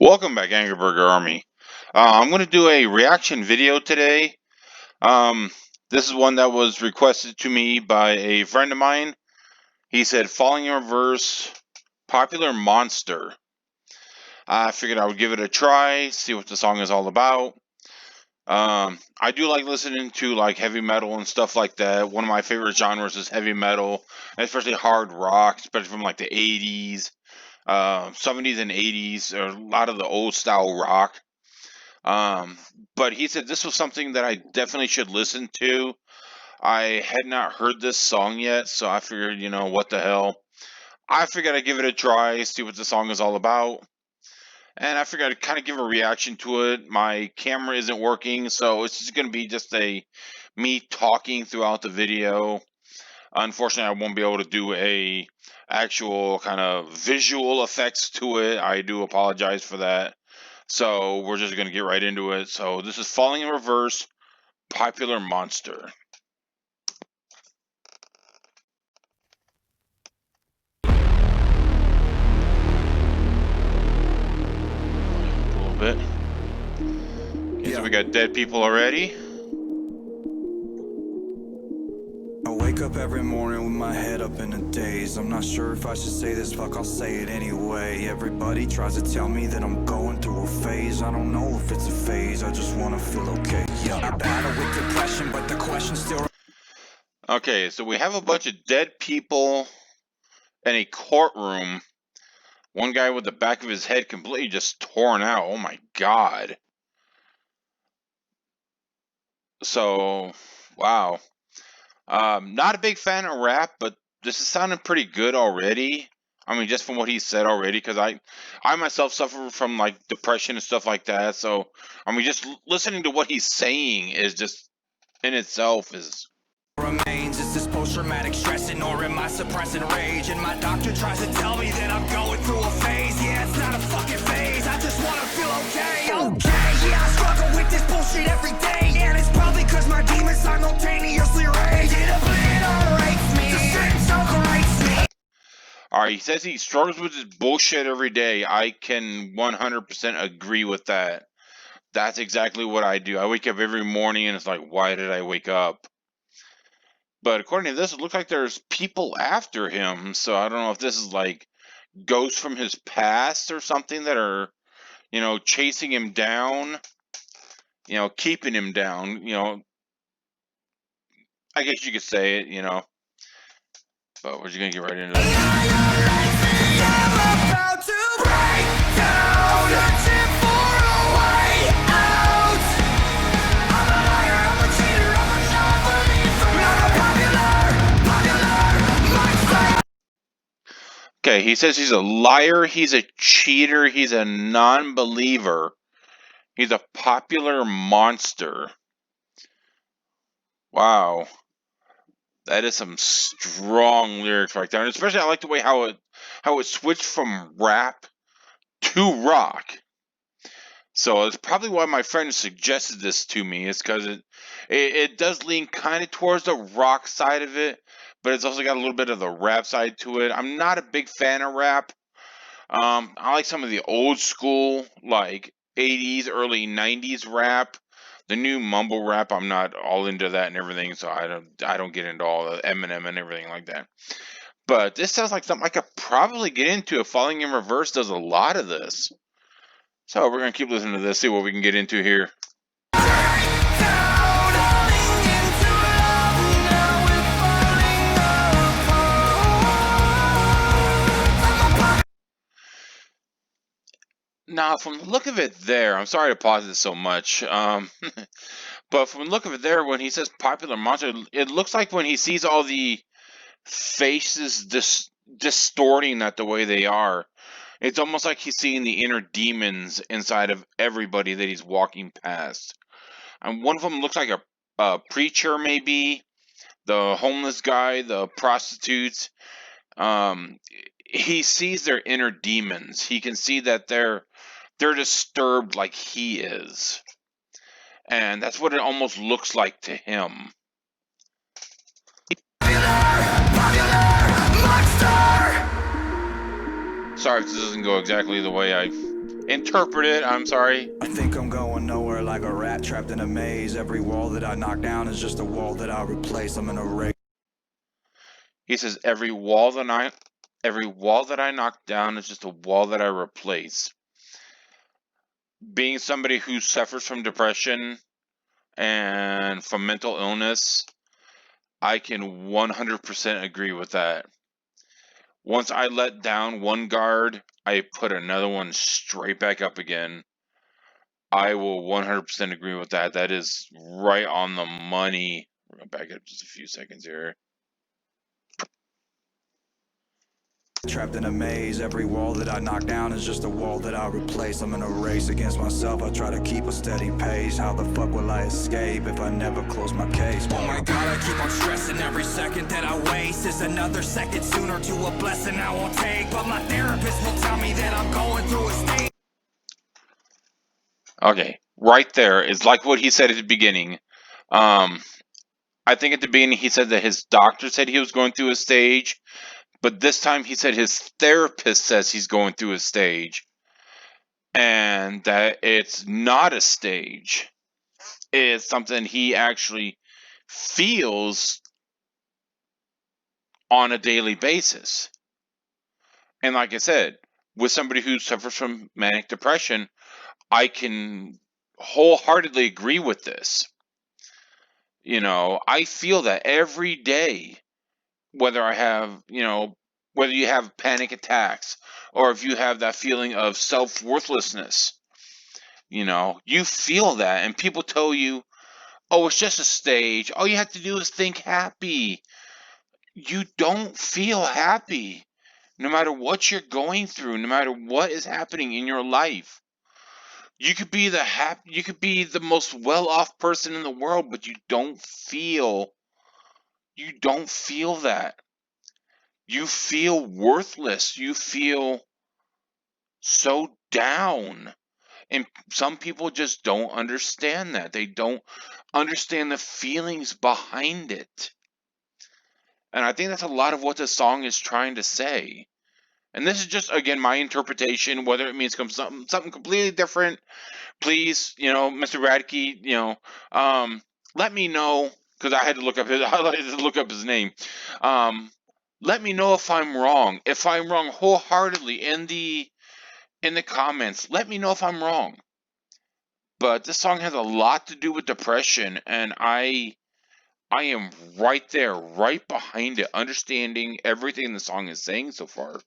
Welcome back, Angry Burger Army. I'm going to do a reaction video today. Um, this is one that was requested to me by a friend of mine. He said, "Falling in Reverse, Popular Monster." I figured I would give it a try, see what the song is all about. I do like listening to like heavy metal and stuff like that. One of my favorite genres is heavy metal, especially hard rock, especially from like the 80s, 70s and 80s, or a lot of the old style rock. Um, but he said this was something that I definitely should listen to. I had not heard this song yet, so I figured, what the hell. I figured I'd give it a try, see what the song is all about. And I figured I'd kind of give a reaction to it. My camera isn't working, so it's just going to be just a me talking throughout the video. Unfortunately, I won't be able to do a actual kind of visual effects to it. I do apologize for that. So we're just going to get right into it. So this is Falling in Reverse, Popular Monster. A little bit. Okay, so we got dead people already. I wake up every morning with my head up in a daze. I'm not sure if I should say this, fuck, I'll say it anyway. Everybody tries to tell me that I'm going through a phase. I don't know if it's a phase, I just wanna feel okay. Yeah, I battle with depression, but the question still... Okay, so we have a bunch of dead people in a courtroom. One guy with the back of his head completely just torn out. Oh my god. So, wow. Not a big fan of rap, but this is sounding pretty good already. I mean, just from what he said already, because I myself suffer from like depression and stuff like that. So, I mean, just listening to what he's saying is just in itself is. Remains, is this post-traumatic stressing, or am I suppressing rage? And my doctor tries to tell me that I'm going through a phase. Yeah, it's not a fucking phase, I just wanna feel okay. Okay, yeah, I struggle with this bullshit every day, and it's probably cause my demons simultaneously rage. It obliterates me, the sentence overwrites me. Alright, he says he struggles with this bullshit every day. I can 100% agree with that. That's exactly what I do. I wake up every morning and it's like, why did I wake up? But according to this, it looks like there's people after him. So I don't know if this is like ghosts from his past or something that are, chasing him down, keeping him down, I guess you could say it. But we're just going to get right into it. Okay, he says he's a liar, he's a cheater, he's a non-believer, he's a popular monster. Wow. That is some strong lyrics right there. And especially I like the way how it switched from rap to rock. So it's probably why my friend suggested this to me. It's because it does lean kind of towards the rock side of it, but it's also got a little bit of the rap side to it. I'm not a big fan of rap. I like some of the old school, like 80s, early 90s rap. The new mumble rap, I'm not all into that and everything, so I don't get into all the Eminem and everything like that. But this sounds like something I could probably get into if Falling in Reverse does a lot of this. So we're gonna keep listening to this, see what we can get into here. Now, from the look of it there, I'm sorry to pause it so much, but from the look of it there, when he says popular monster, it looks like when he sees all the faces distorting that the way they are, it's almost like he's seeing the inner demons inside of everybody that he's walking past. And one of them looks like a preacher, maybe the homeless guy, the prostitutes. Um, he sees their inner demons. He can see that they're disturbed like he is, and that's what it almost looks like to him. Sorry if this doesn't go exactly the way I interpret it. I'm sorry. I think I'm going nowhere like a rat trapped in a maze. Every wall that I knock down is just a wall that I replace. I'm in a race. He says every wall that I knock down is just a wall that I replace. Being somebody who suffers from depression and from mental illness, I can 100% agree with that. Once I let down one guard, I put another one straight back up again. I will 100% agree with that. That is right on the money. We're going to back it up just a few seconds here. Trapped in a maze, every wall that I knock down is just a wall that I replace. I'm in a race against myself, I try to keep a steady pace. How the fuck will I escape if I never close my case? Oh my god, I keep on stressing. Every second that I waste is another second sooner to a blessing I won't take. But my therapist will tell me that I'm going through a stage. Okay, right there is like what he said at the beginning. I think at the beginning he said that his doctor said he was going through a stage, but this time he said his therapist says he's going through a stage, and that it's not a stage. It's something he actually feels on a daily basis. And like I said, with somebody who suffers from manic depression, I can wholeheartedly agree with this. You know, I feel that every day, whether I have, whether you have panic attacks or if you have that feeling of self-worthlessness, you feel that, and people tell you, oh, it's just a stage. All you have to do is think happy. You don't feel happy. No matter what you're going through, no matter what is happening in your life. You could be the most well-off person in the world, but you don't feel that. You feel worthless. You feel so down. And some people just don't understand that. They don't understand the feelings behind it. And I think that's a lot of what the song is trying to say. And this is just, again, my interpretation. Whether it means something completely different, please, Mr. Radke, let me know, because I had to look up his name. Let me know if I'm wrong. If I'm wrong wholeheartedly in the comments, let me know if I'm wrong. But this song has a lot to do with depression, and I am right there, right behind it, understanding everything the song is saying so far.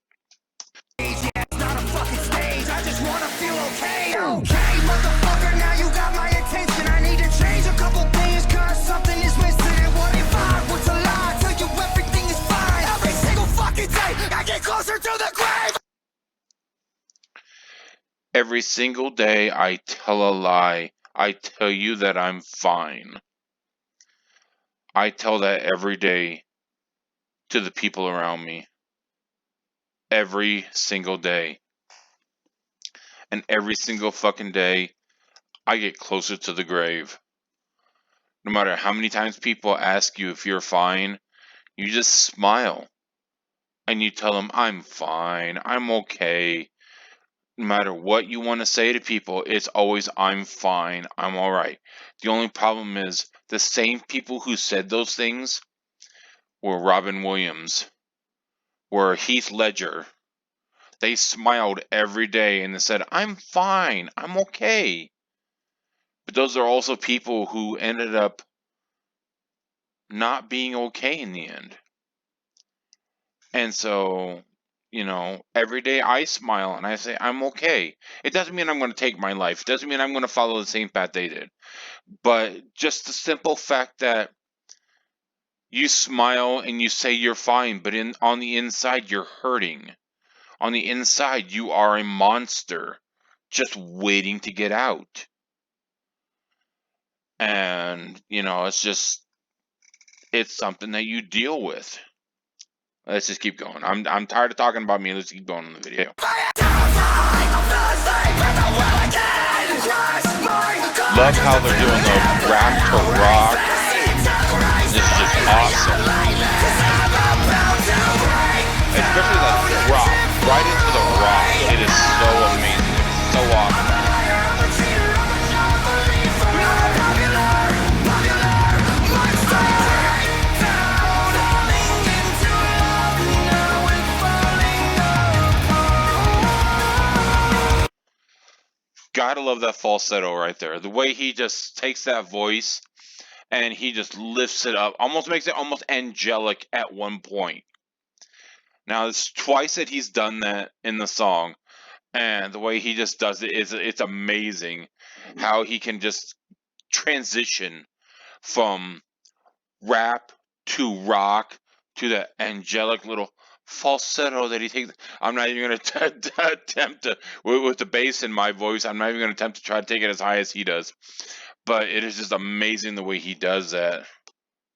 Yeah, it's not a fucking stage, I just wanna feel okay. Okay, motherfucker, now you got my attention. I need to change a couple things, cause something is missing. What if I was a lie? Tell you everything is fine. Every single fucking day, I get closer to the grave. Every single day I tell a lie. I tell you that I'm fine. I tell that every day to the people around me. Every single day. And every single fucking day, I get closer to the grave. No matter how many times people ask you if you're fine, you just smile. And you tell them, I'm fine, I'm okay. No matter what you want to say to people, it's always, I'm fine, I'm alright. The only problem is, the same people who said those things were Robin Williams, were Heath Ledger. They smiled every day and they said, I'm fine, I'm okay. But those are also people who ended up not being okay in the end. And so, every day I smile and I say, I'm okay. It doesn't mean I'm going to take my life. It doesn't mean I'm going to follow the same path they did. But just the simple fact that you smile and you say you're fine, but on the inside you're hurting. On the inside you are a monster just waiting to get out. And, it's something that you deal with. Let's just keep going. I'm tired of talking about me. Let's keep going in the video. Love how they're doing the rap to rock. This is just awesome. Especially that drop right into the rock. It is so amazing. gotta love that falsetto right there. The way he just takes that voice and he just lifts it up, almost makes it almost angelic at one point. Now it's twice that he's done that in the song, and the way he just does it is it's amazing how he can just transition from rap to rock to that angelic little falsetto that he takes. I'm not even going to attempt to, with the bass in my voice, I'm not even going to attempt to try to take it as high as he does. But it is just amazing the way he does that.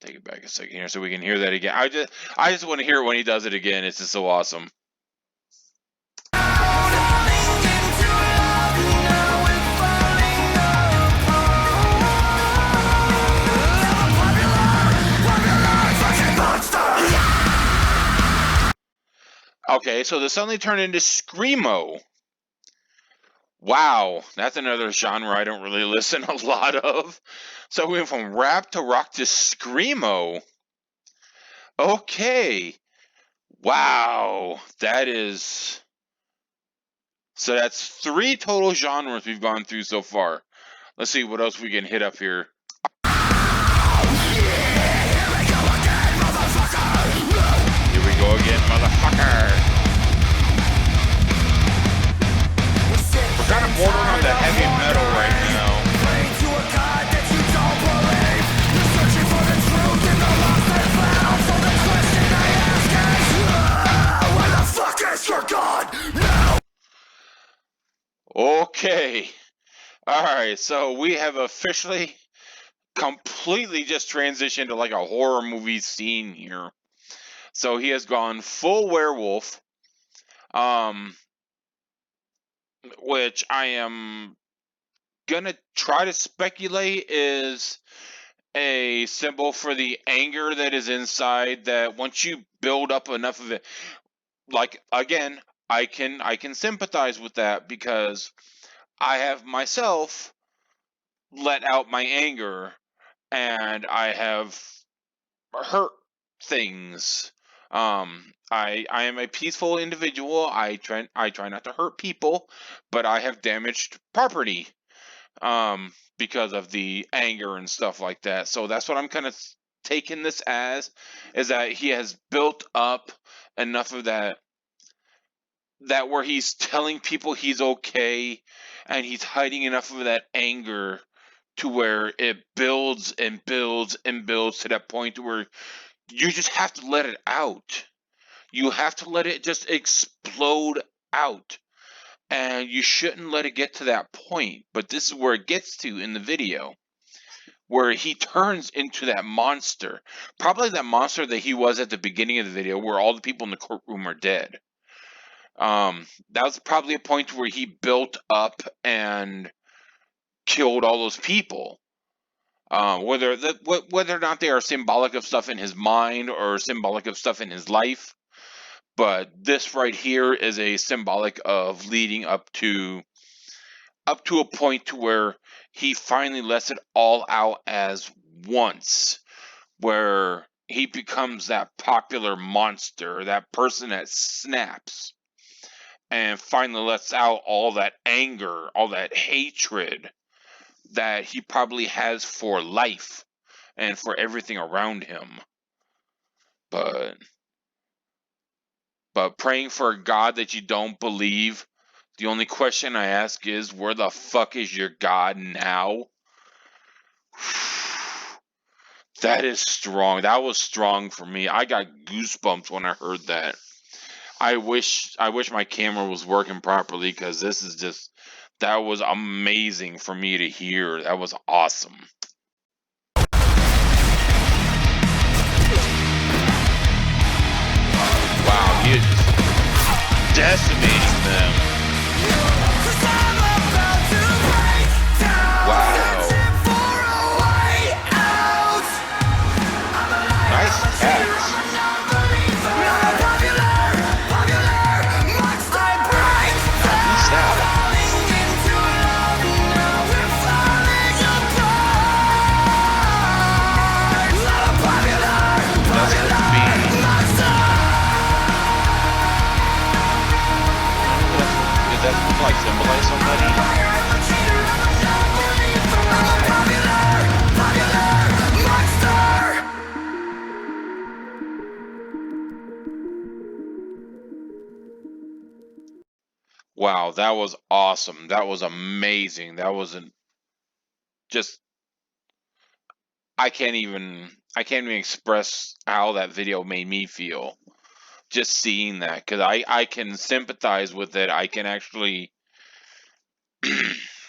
Take it back a second here so we can hear that again. I just want to hear it when he does it again. It's just so awesome. Okay, so this suddenly turned into Screamo. Wow, that's another genre I don't really listen a lot of. So we went from rap to rock to Screamo. Okay. Wow, that is... So that's 3 total genres we've gone through so far. Let's see what else we can hit up here. Here we go again, motherfucker. We're kind of bordering on the heavy metal right now. Okay. Alright, so we have officially completely just transitioned to like a horror movie scene here. So he has gone full werewolf. Which I am gonna try to speculate is a symbol for the anger that is inside, that once you build up enough of it, like, again, I can sympathize with that because I have myself let out my anger and I have hurt things. I am a peaceful individual. I try not to hurt people, but I have damaged property because of the anger and stuff like that. So that's what I'm kind of taking this as, is that he has built up enough of that where he's telling people he's okay, and he's hiding enough of that anger to where it builds and builds and builds to that point where you just have to let it out. You have to let it just explode out. And you shouldn't let it get to that point. But this is where it gets to in the video, where he turns into that monster. Probably that monster that he was at the beginning of the video, where all the people in the courtroom are dead. That was probably a point where he built up and killed all those people. Whether or not they are symbolic of stuff in his mind or symbolic of stuff in his life. But this right here is a symbolic of leading up to a point to where he finally lets it all out as once, where he becomes that popular monster, that person that snaps, and finally lets out all that anger, all that hatred that he probably has for life and for everything around him. But praying for a God that you don't believe, the only question I ask is, where the fuck is your God now? That is strong. That was strong for me. I got goosebumps when I heard that. I wish my camera was working properly, because this is just, that was amazing for me to hear. That was awesome. Wow, he is just decimating them. Wow. Nice cats. Who's that? Does that like symbolize somebody? Wow, that was awesome. That was amazing. That wasn't just I can't even express how that video made me feel. Just seeing that, because I can sympathize with it. I can actually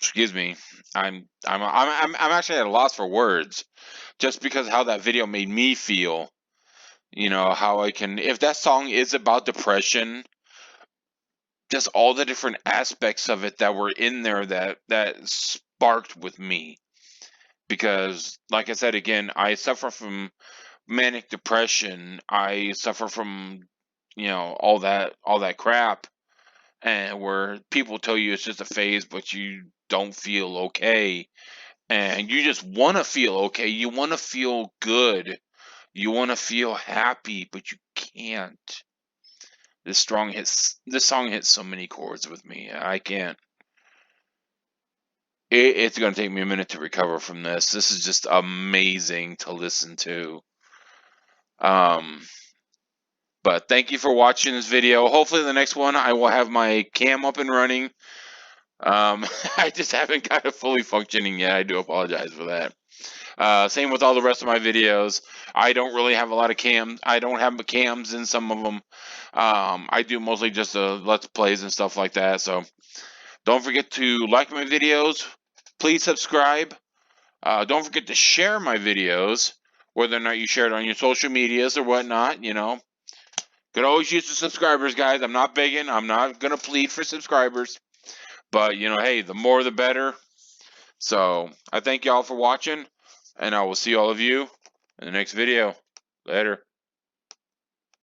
excuse me. I'm actually at a loss for words just because how that video made me feel. You know, how I can, if that song is about depression, just all the different aspects of it that were in there that sparked with me. Because like I said again, I suffer from manic depression. I suffer from, you know, all that crap, and where people tell you it's just a phase, but you don't feel okay, and you just want to feel okay. You want to feel good. You want to feel happy, but you can't. This song hits so many chords with me. I can't. It's going to take me a minute to recover from this. This is just amazing to listen to. Um, but thank you for watching this video. Hopefully, the next one I will have my cam up and running. I just haven't got it fully functioning yet. I do apologize for that. Same with all the rest of my videos. I don't really have a lot of cams. I don't have cams in some of them. I do mostly just let's plays and stuff like that. So don't forget to like my videos. Please subscribe. Don't forget to share my videos, whether or not you share it on your social medias or whatnot. You know, could always use the subscribers, guys. I'm not begging. I'm not gonna plead for subscribers, but you know, hey, the more the better. So I thank y'all for watching, and I will see all of you in the next video. Later.